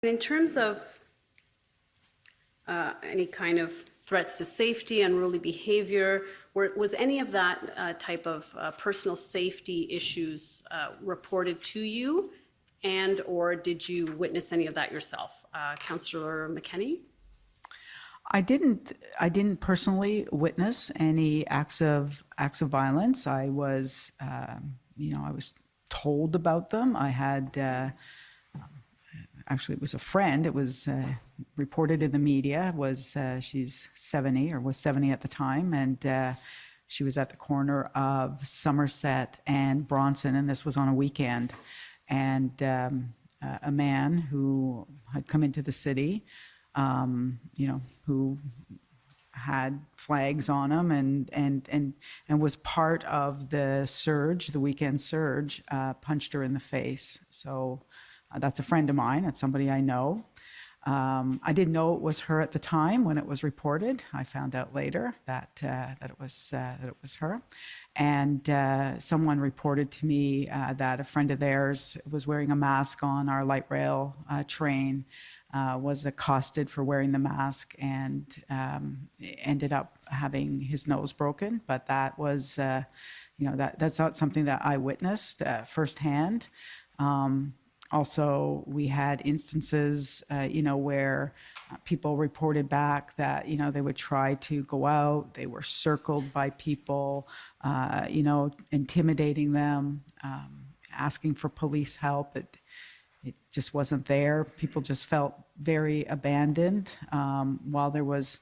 In terms of any kind of threats to safety, unruly behavior, was any of that type of personal safety issues reported to you, and or did you witness any of that yourself? Councillor Mckenney? I didn't personally witness any acts of violence. I was, I was told about them. I had, actually, it was a friend. It was reported in the media. She's 70 or was 70 at the time, and she was at the corner of Somerset and Bronson, and this was on a weekend. And a man who had come into the city, who had flags on him and was part of the surge, the weekend surge, punched her in the face. So that's a friend of mine. It's somebody I know. I didn't know it was her at the time when it was reported. I found out later that it was her. And someone reported to me that a friend of theirs was wearing a mask on our light rail train, was accosted for wearing the mask, and ended up having his nose broken. But that was, that's not something that I witnessed firsthand. Also, we had instances, where people reported back that, they would try to go out, they were circled by people, intimidating them, asking for police help. It just wasn't there. People just felt very abandoned while there was,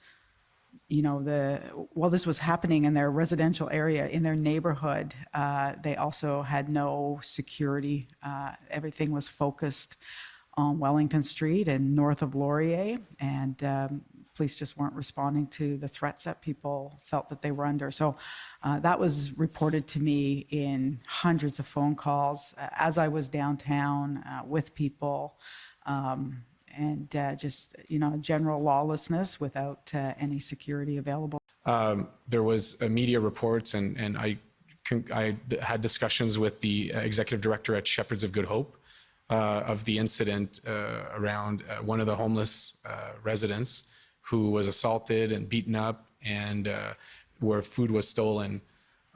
while this was happening in their residential area, in their neighborhood. They also had no security. Everything was focused on Wellington Street and north of Laurier, and police just weren't responding to the threats that people felt that they were under. So that was reported to me in hundreds of phone calls as I was downtown with people, and just, general lawlessness without any security available. There was media reports, and I had discussions with the executive director at Shepherds of Good Hope of the incident around one of the homeless residents who was assaulted and beaten up, and where food was stolen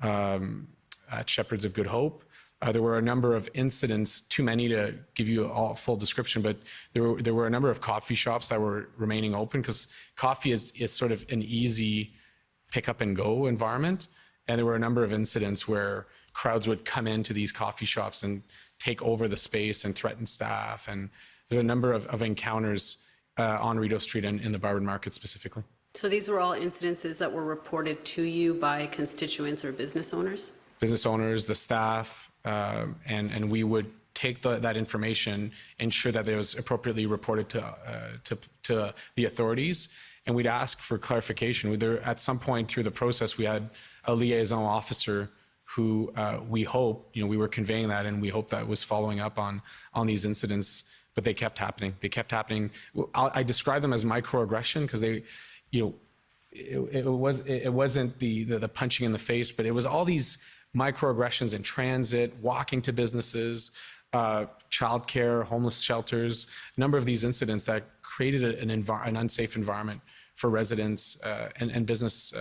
at Shepherds of Good Hope. There were a number of incidents, too many to give you a full description, but there were a number of coffee shops that were remaining open, because coffee is sort of an easy pick up and go environment. And there were a number of incidents where crowds would come into these coffee shops and take over the space and threaten staff. And there were a number of encounters on Rideau Street and in the Barwood Market specifically. So these were all incidences that were reported to you by constituents or business owners? Business owners, the staff, and we would take that information, ensure that it was appropriately reported to the authorities, and we'd ask for clarification. At some point through the process, we had a liaison officer who we hope, we were conveying that, and we hope that was following up on these incidents, but they kept happening. They kept happening. I describe them as microaggression because they, it wasn't the punching in the face, but it was all these microaggressions in transit, walking to businesses, childcare, homeless shelters, a number of these incidents that created an unsafe environment for residents and business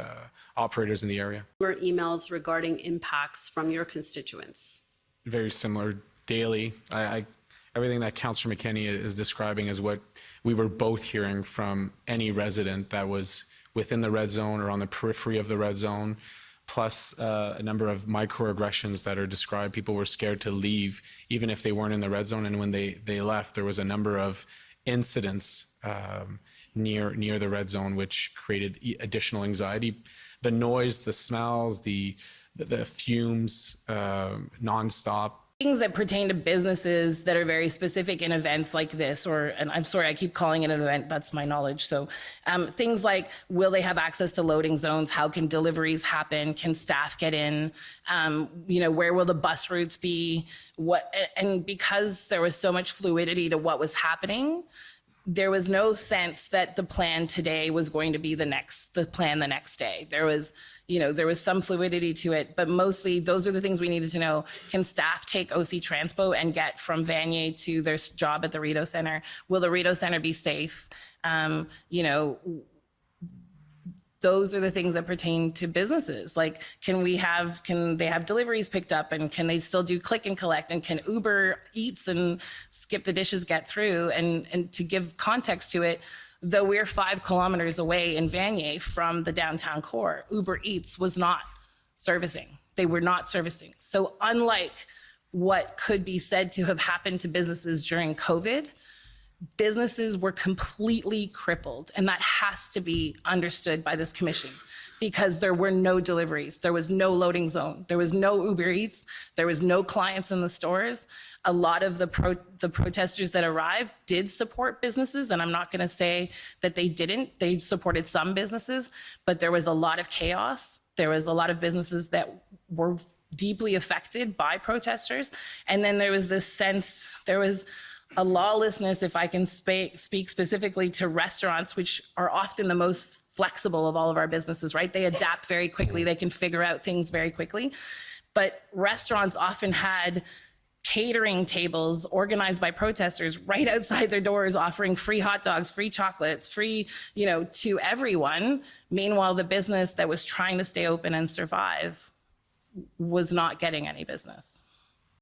operators in the area. Were emails regarding impacts from your constituents? Very similar, daily. Everything that Councillor Mckenney is describing is what we were both hearing from any resident that was within the red zone or on the periphery of the red zone, plus a number of microaggressions that are described. People were scared to leave, even if they weren't in the red zone. And when they left, there was a number of incidents near the red zone, which created additional anxiety. The noise, the smells, the fumes, nonstop. Things that pertain to businesses that are very specific in events like this, and I'm sorry, I keep calling it an event, that's my knowledge. So things like, will they have access to loading zones? How can deliveries happen? Can staff get in? Where will the bus routes be? And because there was so much fluidity to what was happening, there was no sense that the plan today was going to be the plan the next day. There was, there was some fluidity to it, but mostly those are the things we needed to know. Can staff take OC Transpo and get from Vanier to their job at the Rideau Center? Will the Rideau Center be safe? Those are the things that pertain to businesses. Like, can they have deliveries picked up, and can they still do click and collect, and can UberEats and skip the dishes get through? And to give context to it, though we're 5 kilometers away in Vanier from the downtown core, UberEats was not servicing. They were not servicing. So unlike what could be said to have happened to businesses during COVID, businesses were completely crippled, and that has to be understood by this commission, because there were no deliveries, there was no loading zone, there was no UberEats, there was no clients in the stores. A lot of the protesters that arrived did support businesses, and I'm not going to say that they didn't. They supported some businesses, but there was a lot of chaos. There was a lot of businesses that were deeply affected by protesters, and then there was this sense, there was a lawlessness, if I can speak specifically to restaurants, which are often the most flexible of all of our businesses, right? They adapt very quickly. They can figure out things very quickly. But restaurants often had catering tables organized by protesters right outside their doors, offering free hot dogs, free chocolates, free, to everyone. Meanwhile, the business that was trying to stay open and survive was not getting any business.